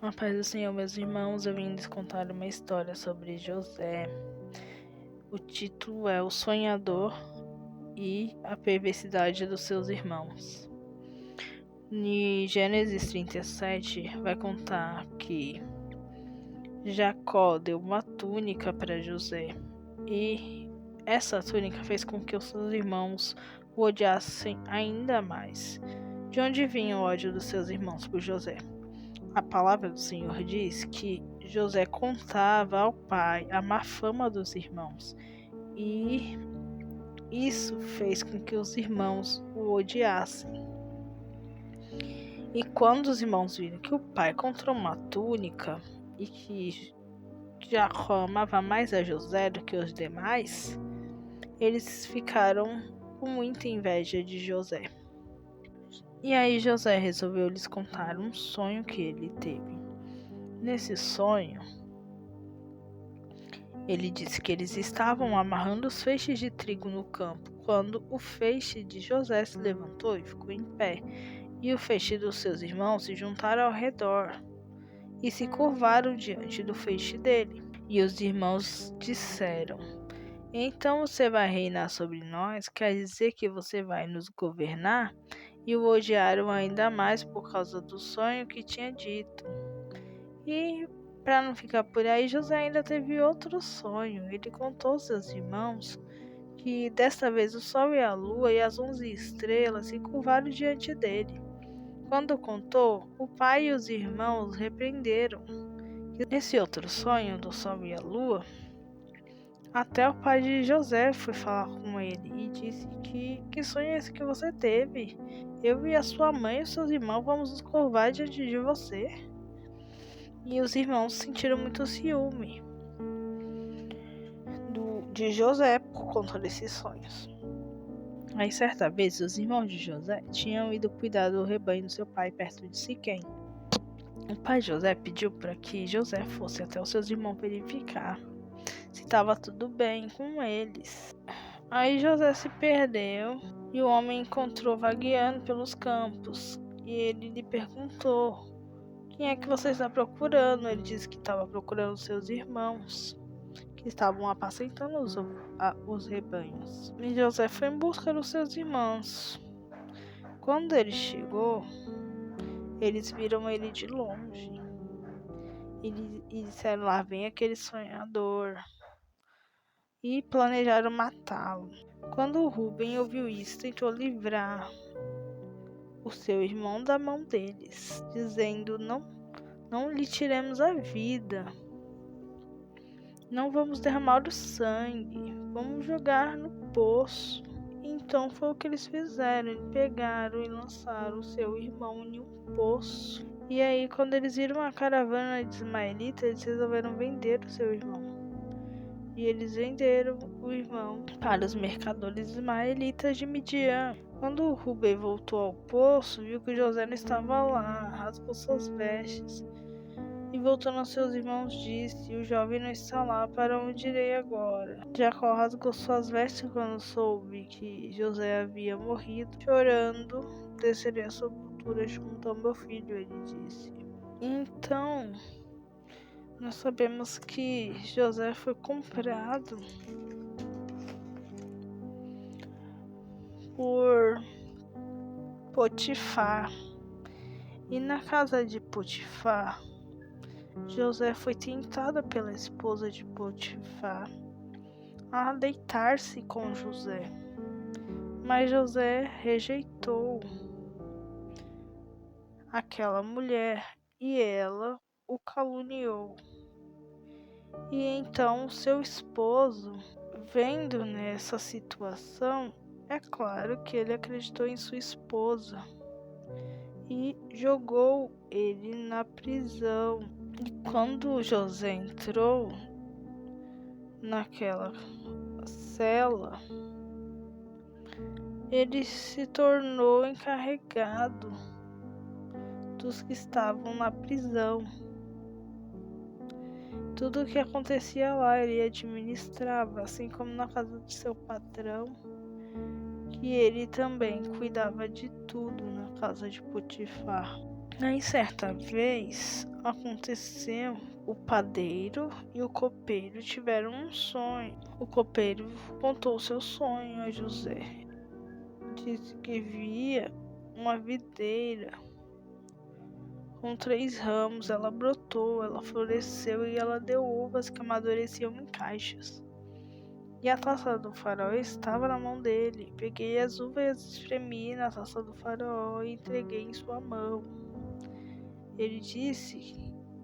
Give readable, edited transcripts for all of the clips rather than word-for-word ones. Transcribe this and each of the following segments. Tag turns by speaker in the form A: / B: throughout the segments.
A: A paz do Senhor, meus irmãos, eu vim lhes contar uma história sobre José. O título é O Sonhador e a Perversidade dos seus irmãos. Em Gênesis 37 vai contar que Jacó deu uma túnica para José e essa túnica fez com que os seus irmãos o odiassem ainda mais. De onde vinha o ódio dos seus irmãos por José? A palavra do Senhor diz que José contava ao pai a má fama dos irmãos e isso fez com que os irmãos o odiassem. E quando os irmãos viram que o pai comprou uma túnica e que Jacó amava mais a José do que os demais, eles ficaram com muita inveja de José. E aí José resolveu lhes contar um sonho que ele teve. Nesse sonho, ele disse que eles estavam amarrando os feixes de trigo no campo, quando o feixe de José se levantou e ficou em pé, e o feixe dos seus irmãos se juntaram ao redor e se curvaram diante do feixe dele. E os irmãos disseram: então você vai reinar sobre nós? Quer dizer que você vai nos governar? E o odiaram ainda mais por causa do sonho que tinha dito. E para não ficar por aí, José ainda teve outro sonho. Ele contou aos seus irmãos que desta vez o sol e a lua e as 11 estrelas se curvaram diante dele. Quando contou, o pai e os irmãos repreenderam. Nesse outro sonho do sol e a lua, até o pai de José foi falar com ele e disse que sonho é esse que você teve? Eu e a sua mãe e os seus irmãos vamos nos curvar diante de você. E os irmãos sentiram muito ciúme de José por conta desses sonhos. Aí certa vez os irmãos de José tinham ido cuidar do rebanho do seu pai perto de Siquém. O pai de José pediu para que José fosse até os seus irmãos verificar se estava tudo bem com eles. Aí José se perdeu e o homem encontrou vagueando pelos campos. E ele lhe perguntou: quem é que você está procurando? Ele disse que estava procurando seus irmãos, que estavam apacentando os rebanhos. E José foi em busca dos seus irmãos. Quando ele chegou, eles viram ele de longe. E disseram: lá vem aquele sonhador. E planejaram matá-lo. Quando Rubem ouviu isso, tentou livrar o seu irmão da mão deles, dizendo: não lhe tiremos a vida. Não vamos derramar o sangue. Vamos jogar no poço. Então foi o que eles fizeram. Eles pegaram e lançaram o seu irmão em um poço. E aí, quando eles viram a caravana de ismaelitas, eles resolveram vender o seu irmão. E eles venderam o irmão para os mercadores ismaelitas de Midian. Quando Rubem voltou ao poço, viu que José não estava lá, rasgou suas vestes. E voltando aos seus irmãos, disse: o jovem não está lá, para onde irei agora? Jacó rasgou suas vestes quando soube que José havia morrido. Chorando, descerei a sepultura junto ao meu filho, ele disse. Então, nós sabemos que José foi comprado por Potifar. E na casa de Potifar, José foi tentado pela esposa de Potifar a deitar-se com José. Mas José rejeitou aquela mulher e ela o caluniou. E então seu esposo, vendo nessa situação, é claro que ele acreditou em sua esposa e jogou ele na prisão. E quando José entrou naquela cela, ele se tornou encarregado dos que estavam na prisão. Tudo o que acontecia lá ele administrava, assim como na casa de seu patrão, que ele também cuidava de tudo na casa de Potifar. Aí certa vez, aconteceu, o padeiro e o copeiro tiveram um sonho. O copeiro contou seu sonho a José. Disse que via uma videira com 3 ramos. Ela brotou, ela floresceu e ela deu uvas que amadureciam em caixas. E a taça do faraó estava na mão dele. Peguei as uvas e espremi na taça do faraó e entreguei em sua mão. Ele disse,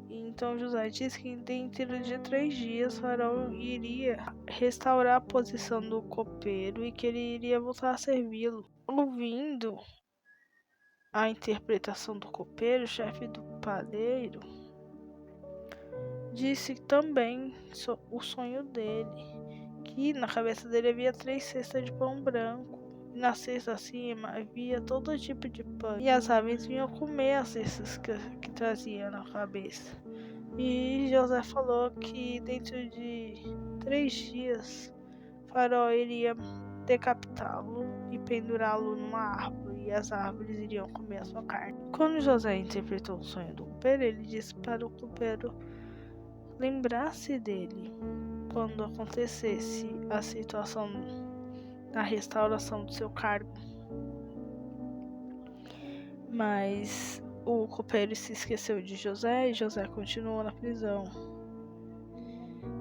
A: então José disse que dentro de 3 dias o faraó iria restaurar a posição do copeiro e que ele iria voltar a servi-lo. Ouvindo a interpretação do copeiro, chefe do padeiro, disse também o sonho dele, que na cabeça dele havia 3 cestas de pão branco, e na cesta acima havia todo tipo de pão, e as aves vinham comer as cestas que trazia na cabeça. E José falou que dentro de 3 dias o faraó iria decapitá-lo e pendurá-lo numa árvore, e as árvores iriam comer a sua carne. Quando José interpretou o sonho do copeiro, ele disse para o copeiro lembrar-se dele quando acontecesse a situação da restauração do seu cargo. Mas o copeiro se esqueceu de José e José continuou na prisão.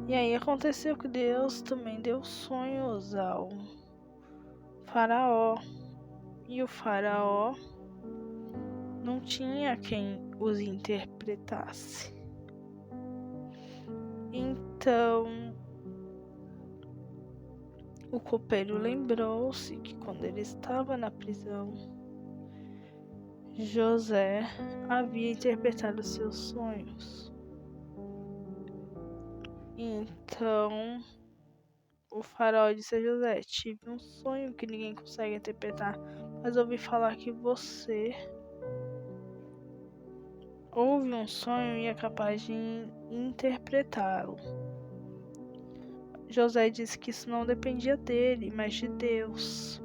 A: E aí aconteceu que Deus também deu sonhos ao faraó. E o faraó não tinha quem os interpretasse. Então o copeiro lembrou-se que quando ele estava na prisão, José havia interpretado seus sonhos. Então o faraó disse a José: tive um sonho que ninguém consegue interpretar, mas ouvi falar que você houve um sonho e é capaz de interpretá-lo. José disse que isso não dependia dele, mas de Deus.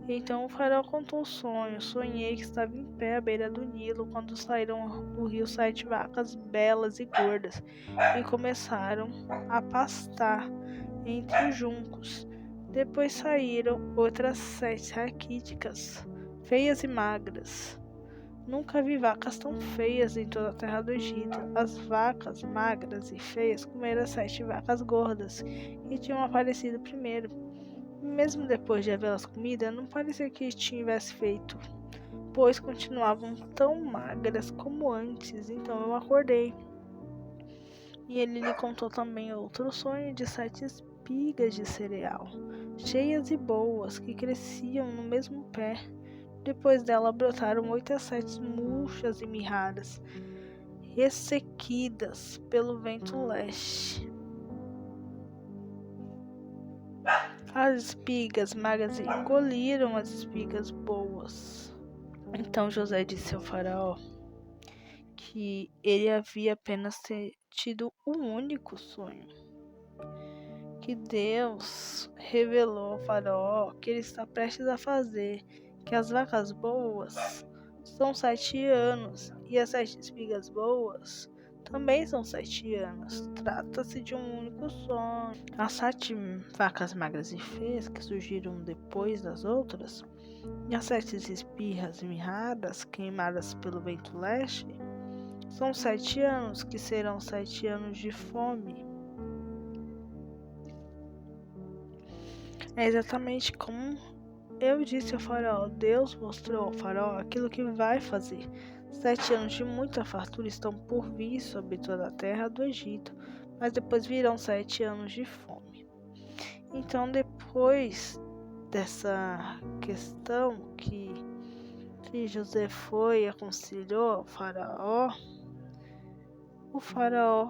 A: Então o faraó contou o sonho. Sonhei que estava em pé à beira do Nilo quando saíram do rio 7 vacas belas e gordas e começaram a pastar entre os juncos. Depois saíram outras 7 raquíticas, feias e magras. Nunca vi vacas tão feias em toda a terra do Egito. As vacas magras e feias comeram as 7 vacas gordas que tinham aparecido primeiro. Mesmo depois de havê-las comido, não parecia que tivesse feito, pois continuavam tão magras como antes. Então eu acordei. E ele lhe contou também outro sonho de 7 espigas de cereal, cheias e boas, que cresciam no mesmo pé. Depois dela brotaram 8 a 7 murchas e mirradas, ressequidas pelo vento leste. As espigas magras engoliram as espigas boas. Então José disse ao faraó que ele havia apenas tido um único sonho. Que Deus revelou ao faraó que ele está prestes a fazer, que as vacas boas são 7 anos e as 7 espigas boas também são 7 anos. Trata-se de um único sonho. As 7 vacas magras e feias que surgiram depois das outras, e as 7 espirras mirradas queimadas pelo vento leste, são 7 anos, que serão 7 anos de fome. É exatamente como eu disse ao faraó. Deus mostrou ao faraó aquilo que vai fazer. 7 anos de muita fartura estão por vir sobre toda a terra do Egito, mas depois virão 7 anos de fome. Então, depois dessa questão que José foi e aconselhou ao faraó, o faraó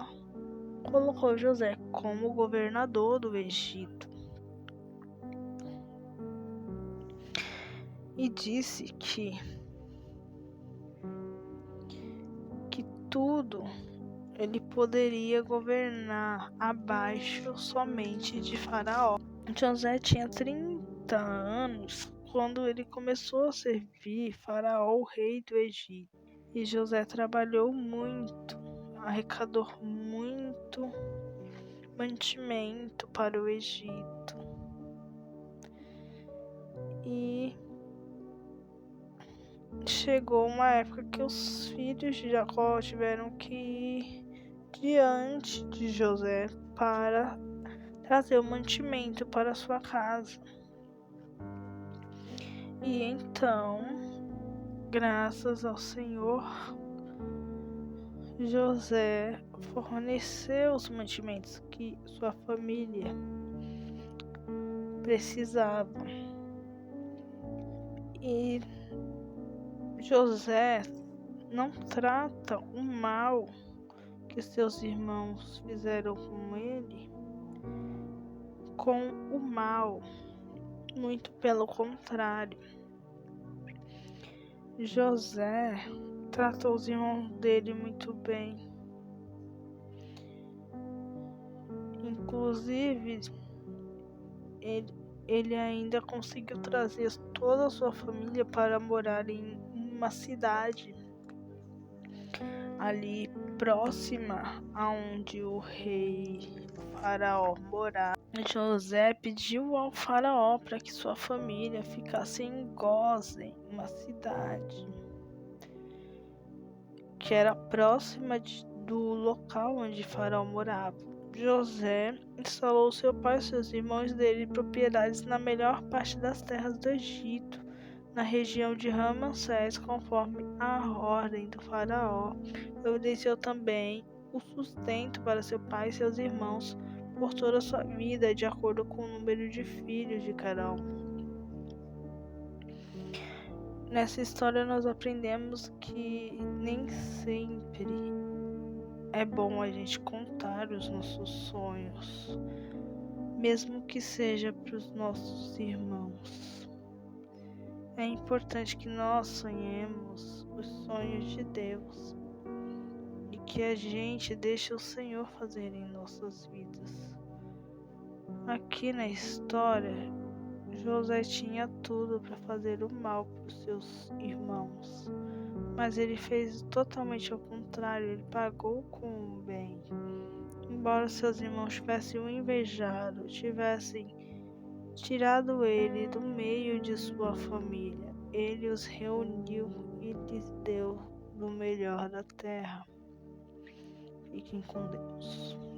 A: colocou José como governador do Egito e disse que tudo ele poderia governar abaixo somente de Faraó. José tinha 30 anos quando ele começou a servir Faraó, o rei do Egito. E José trabalhou muito, arrecadou muito mantimento para o Egito. E chegou uma época que os filhos de Jacó tiveram que ir diante de José para trazer o mantimento para sua casa. E então, graças ao Senhor, José forneceu os mantimentos que sua família precisava. E José não trata o mal que seus irmãos fizeram com ele com o mal, muito pelo contrário. José tratou os irmãos dele muito bem. Inclusive, ele ainda conseguiu trazer toda a sua família para morar em uma cidade ali próxima aonde o rei Faraó morava. José pediu ao Faraó para que sua família ficasse em Gósen, uma cidade que era próxima do local onde Faraó morava. José instalou seu pai e seus irmãos dele propriedades na melhor parte das terras do Egito, na região de Ramassés, conforme a ordem do Faraó. Providenciou também o sustento para seu pai e seus irmãos por toda a sua vida, de acordo com o número de filhos de cada um. Nessa história nós aprendemos que nem sempre é bom a gente contar os nossos sonhos, mesmo que seja para os nossos irmãos. É importante que nós sonhemos os sonhos de Deus e que a gente deixe o Senhor fazer em nossas vidas. Aqui na história, José tinha tudo para fazer o mal para os seus irmãos, mas ele fez totalmente ao contrário, ele pagou com o bem. Embora seus irmãos tivessem o invejado, tivessem tirado ele do meio de sua família, ele os reuniu e lhes deu do melhor da terra. Fiquem com Deus.